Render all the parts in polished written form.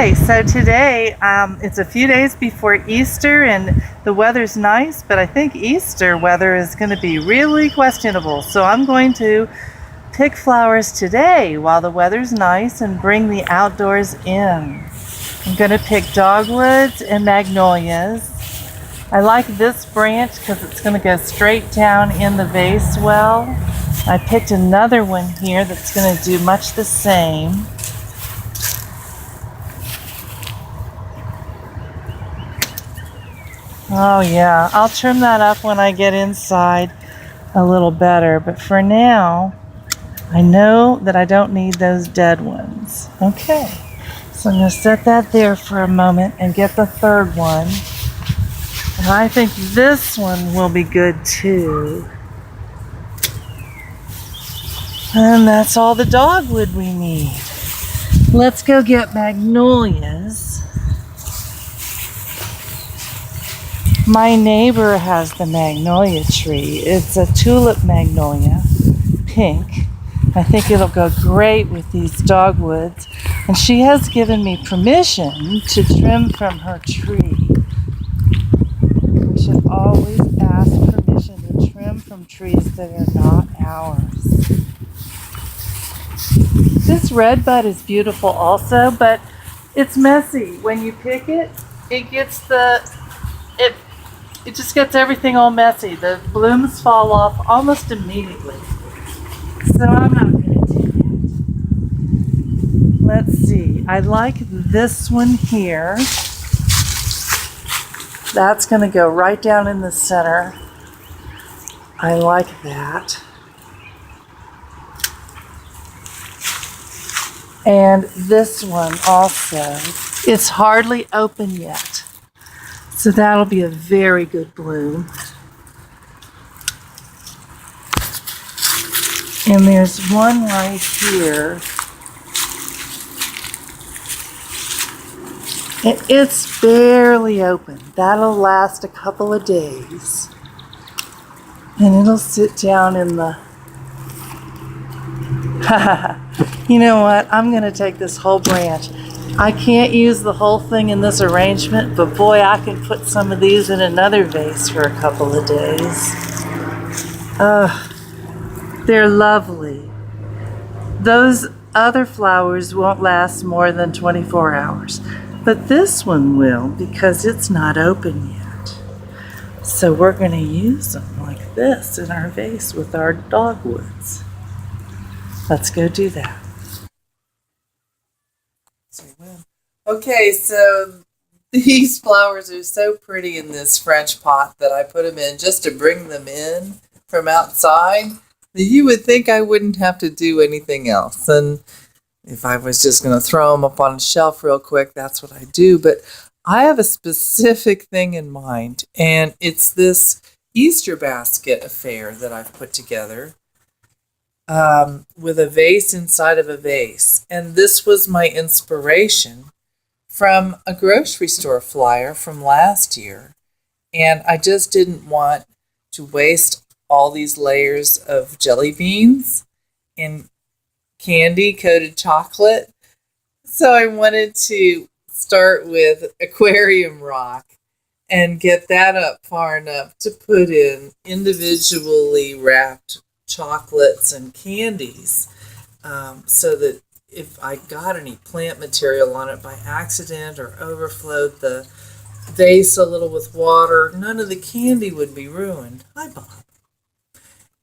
Okay, so today it's a few days before Easter and the weather's nice, but I think Easter weather is going to be really questionable. So I'm going to pick flowers today while the weather's nice and bring the outdoors in. I'm going to pick dogwoods and magnolias. I like this branch because it's going to go straight down in the vase well. I picked another one here that's going to do much the same. Oh yeah, I'll trim that up when I get inside a little better, but for now, I know that I don't need those dead ones. Okay, so I'm going to set that there for a moment and get the third one. And I think this one will be good too. And that's all the dogwood we need. Let's go get magnolias. My neighbor has the magnolia tree. It's a tulip magnolia, pink. I think it'll go great with these dogwoods. And she has given me permission to trim from her tree. We should always ask permission to trim from trees that are not ours. This red bud is beautiful also, but it's messy. When you pick it, it just gets everything all messy. The blooms fall off almost immediately. So I'm not going to do that. Let's see. I like this one here. That's going to go right down in the center. I like that. And this one also. It's hardly open yet. So that'll be a very good bloom. And there's one right here. It's barely open. That'll last a couple of days. And it'll sit down in the... You know what? I'm going to take this whole branch. I can't use the whole thing in this arrangement, but boy, I can put some of these in another vase for a couple of days. They're lovely. Those other flowers won't last more than 24 hours, but this one will because it's not open yet. So we're going to use them like this in our vase with our dogwoods. Let's go do that. Okay, so these flowers are so pretty in this French pot that I put them in just to bring them in from outside. You would think I wouldn't have to do anything else. And if I was just going to throw them up on a shelf real quick, that's what I do. But I have a specific thing in mind, and it's this Easter basket affair that I've put together. With a vase inside of a vase. And this was my inspiration from a grocery store flyer from last year. And I just didn't want to waste all these layers of jelly beans and candy coated chocolate. So I wanted to start with aquarium rock and get that up far enough to put in individually wrapped chocolates and candies, so that if I got any plant material on it by accident or overflowed the vase a little with water, none of the candy would be ruined. Hi, Bob.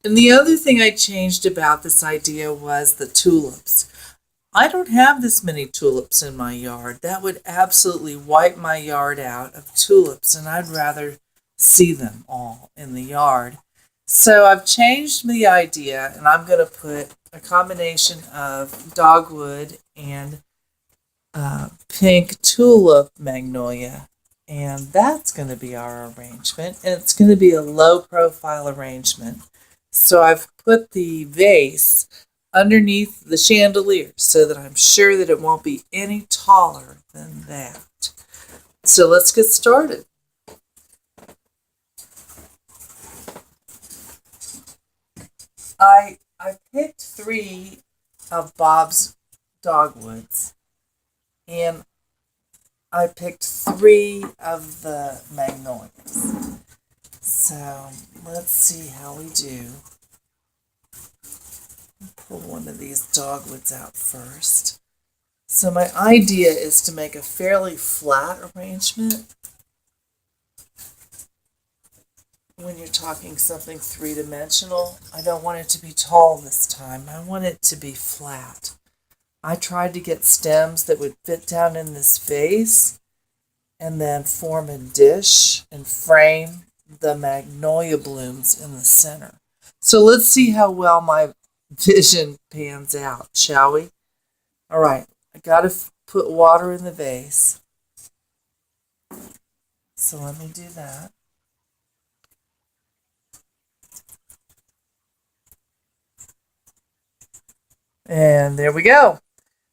And the other thing I changed about this idea was the tulips. I don't have this many tulips in my yard. That would absolutely wipe my yard out of tulips, and I'd rather see them all in the yard. So I've changed the idea, and I'm going to put a combination of dogwood and pink tulip magnolia, and that's going to be our arrangement, and it's going to be a low-profile arrangement. So I've put the vase underneath the chandelier so that I'm sure that it won't be any taller than that. So let's get started. I picked 3 of Bob's dogwoods, and I picked 3 of the magnolias. So let's see how we do. Pull one of these dogwoods out first. So my idea is to make a fairly flat arrangement when you're talking something three-dimensional. I don't want it to be tall this time. I want it to be flat. I tried to get stems that would fit down in this vase and then form a dish and frame the magnolia blooms in the center. So let's see how well my vision pans out, shall we? All right, I got to put water in the vase. So let me do that. And there we go.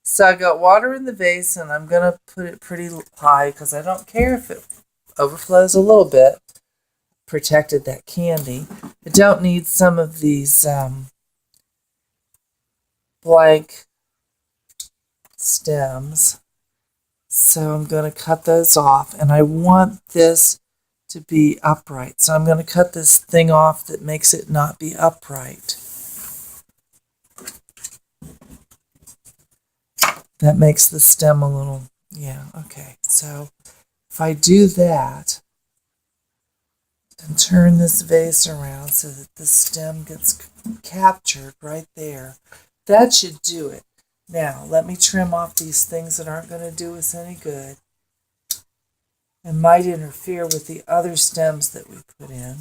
So I got water in the vase, and I'm going to put it pretty high because I don't care if it overflows a little bit. Protected that candy. I don't need some of these blank stems. So I'm going to cut those off, and I want this to be upright. So I'm going to cut this thing off that makes it not be upright. That makes the stem a little, yeah, okay. So if I do that and turn this vase around so that the stem gets captured right there, that should do it. Now, let me trim off these things that aren't going to do us any good and might interfere with the other stems that we put in.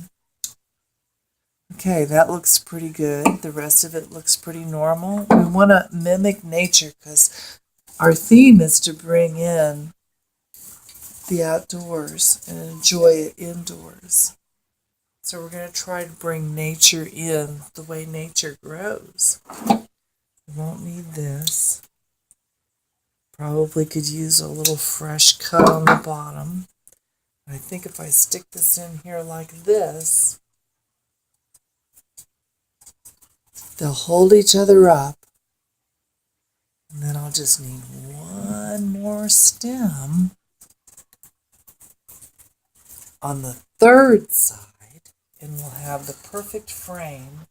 Okay, that looks pretty good. The rest of it looks pretty normal. We want to mimic nature because our theme is to bring in the outdoors and enjoy it indoors. So we're going to try to bring nature in the way nature grows. We won't need this. Probably could use a little fresh cut on the bottom. I think if I stick this in here like this, they'll hold each other up. And then I'll just need one more stem on the third side, and we'll have the perfect frame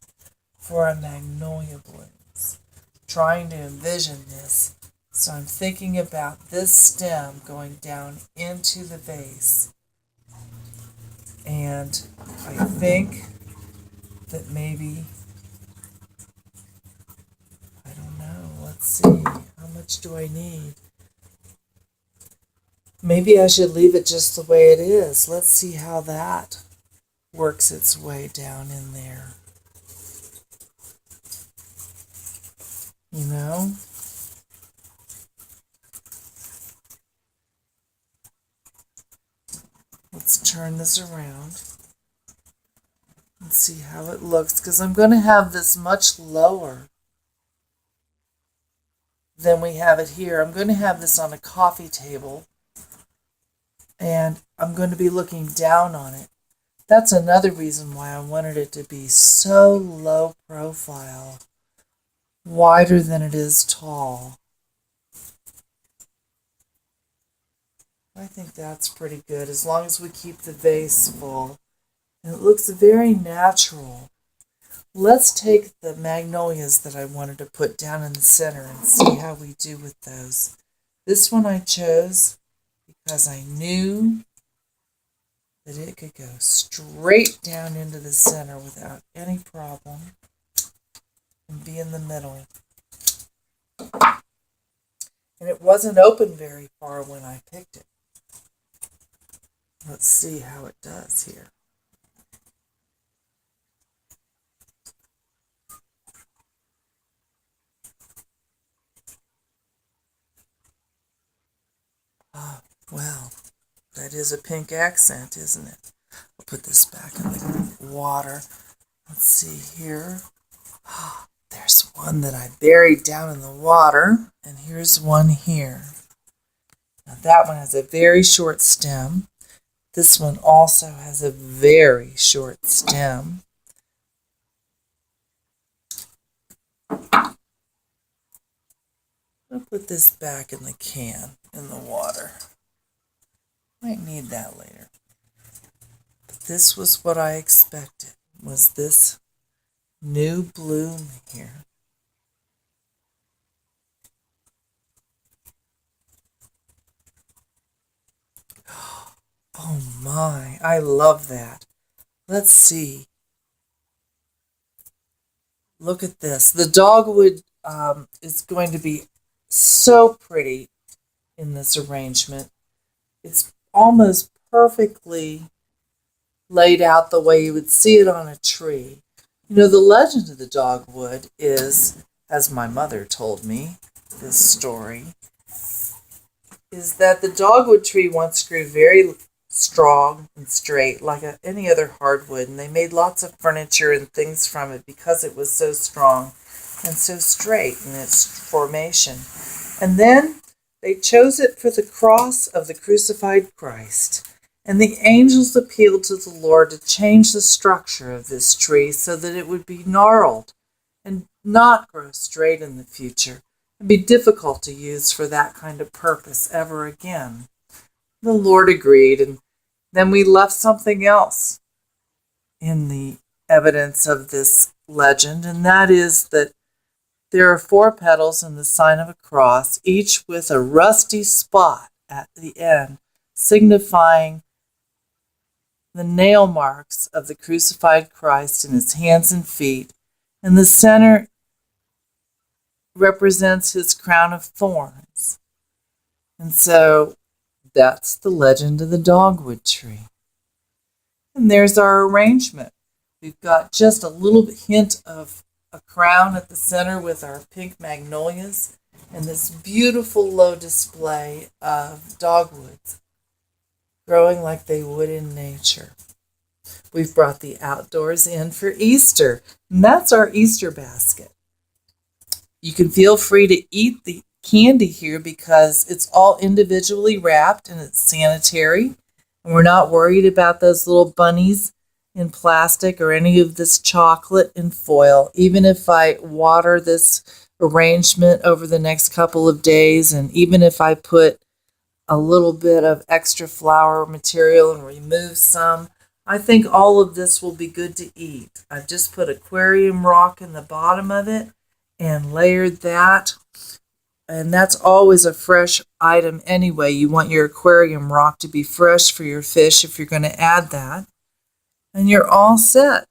for our magnolia blooms. Trying to envision this, so I'm thinking about this stem going down into the vase. And I think that maybe, I don't know, let's see, how much do I need? Maybe I should leave it just the way it is. Let's see how that works its way down in there. You know? Let's turn this around and see how it looks, because I'm going to have this much lower than we have it here. I'm going to have this on a coffee table, and I'm going to be looking down on it. That's another reason why I wanted it to be so low profile, wider than it is tall. I think that's pretty good, as long as we keep the vase full. And it looks very natural. Let's take the magnolias that I wanted to put down in the center and see how we do with those. This one I chose because I knew that it could go straight down into the center without any problem and be in the middle. And it wasn't open very far when I picked it. Let's see how it does here. Ah, well, that is a pink accent, isn't it? I'll put this back in the water. Let's see here. Ah, there's one that I buried down in the water, and here's one here. Now that one has a very short stem. This one also has a very short stem. I'll put this back in the can in the water. Might need that later. But this was what I expected, was this new bloom here. Oh my, I love that. Let's see. Look at this. The dogwood is going to be so pretty in this arrangement. It's almost perfectly laid out the way you would see it on a tree. You know, the legend of the dogwood is, as my mother told me this story, is that the dogwood tree once grew very strong and straight like any other hardwood, and they made lots of furniture and things from it because it was so strong and so straight in its formation. And then they chose it for the cross of the crucified Christ. And the angels appealed to the Lord to change the structure of this tree so that it would be gnarled and not grow straight in the future and be difficult to use for that kind of purpose ever again. The Lord agreed, and then we left something else in the evidence of this legend, and that is that there are 4 petals in the sign of a cross, each with a rusty spot at the end, signifying the nail marks of the crucified Christ in his hands and feet, and the center represents his crown of thorns. And so that's the legend of the dogwood tree. And there's our arrangement. We've got just a little hint of a crown at the center with our pink magnolias and this beautiful low display of dogwoods growing like they would in nature. We've brought the outdoors in for Easter, and that's our Easter basket. You can feel free to eat the candy here because it's all individually wrapped and it's sanitary, and we're not worried about those little bunnies in plastic or any of this chocolate in foil. Even if I water this arrangement over the next couple of days, and even if I put a little bit of extra flour material and remove some, I think all of this will be good to eat. I've just put aquarium rock in the bottom of it and layered that. And that's always a fresh item anyway. You want your aquarium rock to be fresh for your fish if you're going to add that. And you're all set.